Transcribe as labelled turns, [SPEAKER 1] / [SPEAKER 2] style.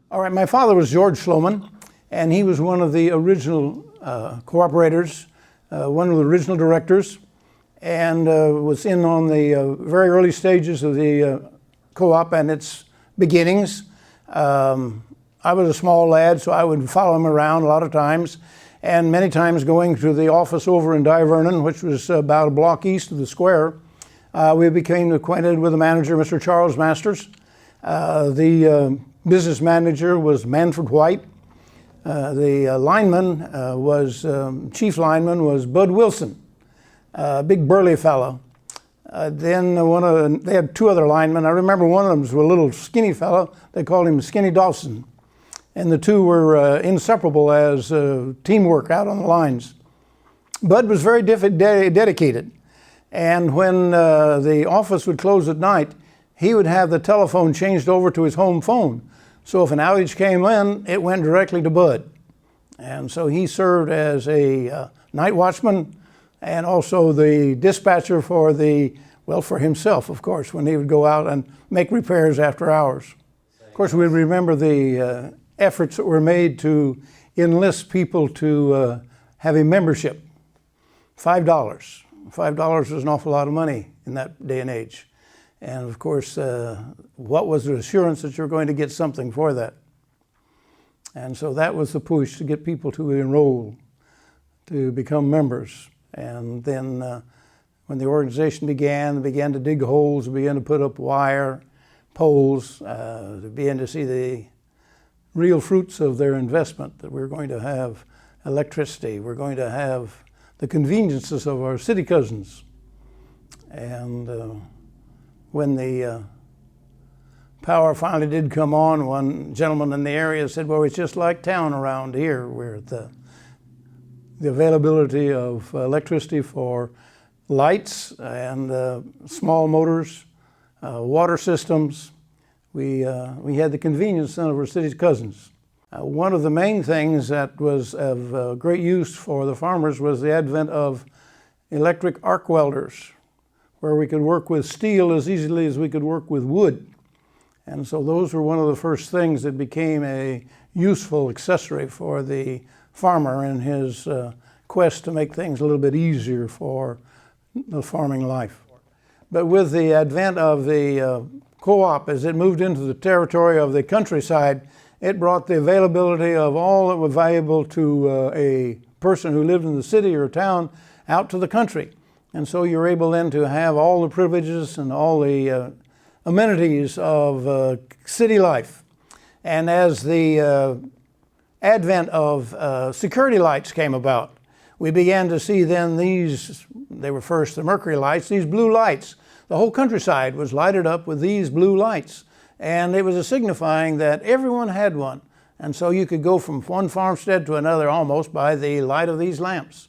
[SPEAKER 1] All right, my father was George Sloman, and he was one of the original cooperators, one of the original directors, and was in on the very early stages of the co-op and its beginnings. I was a small lad, so I would follow him around a lot of times, and many times going to the office over in Di Vernon, which was about a block east of the square. We became acquainted with the manager, Mr. Charles Masters. The business manager was Manfred White. The lineman chief lineman was Bud Wilson, a big burly fellow. Then they had two other linemen. I remember one of them was a little skinny fellow. They called him Skinny Dawson. And the two were inseparable as teamwork out on the lines. Bud was very dedicated. And when the office would close at night, he would have the telephone changed over to his home phone. So if an outage came in, it went directly to Bud. And so he served as a night watchman and also the dispatcher for for himself, of course, when he would go out and make repairs after hours. Of course, we remember the efforts that were made to enlist people to have a membership. $5. $5 was an awful lot of money in that day and age. And of course, what was the assurance that you're going to get something for that? And so that was the push to get people to enroll, to become members. And then when the organization began to dig holes, began to put up wire, poles, to begin to see the real fruits of their investment, that we're going to have electricity, we're going to have the conveniences of our city cousins. And when the power finally did come on, one gentleman in the area said, well, it's just like town around here, where the availability of electricity for lights and small motors, water systems. We had the convenience of our city's cousins. One of the main things that was of great use for the farmers was the advent of electric arc welders, where we could work with steel as easily as we could work with wood. And so those were one of the first things that became a useful accessory for the farmer in his quest to make things a little bit easier for the farming life. But with the advent of the co-op, as it moved into the territory of the countryside, it brought the availability of all that was valuable to a person who lived in the city or town out to the country. And so you're able then to have all the privileges and all the amenities of city life. And as the advent of security lights came about, we began to see then they were first the mercury lights, these blue lights. The whole countryside was lighted up with these blue lights. And it was a signifying that everyone had one. And so you could go from one farmstead to another almost by the light of these lamps.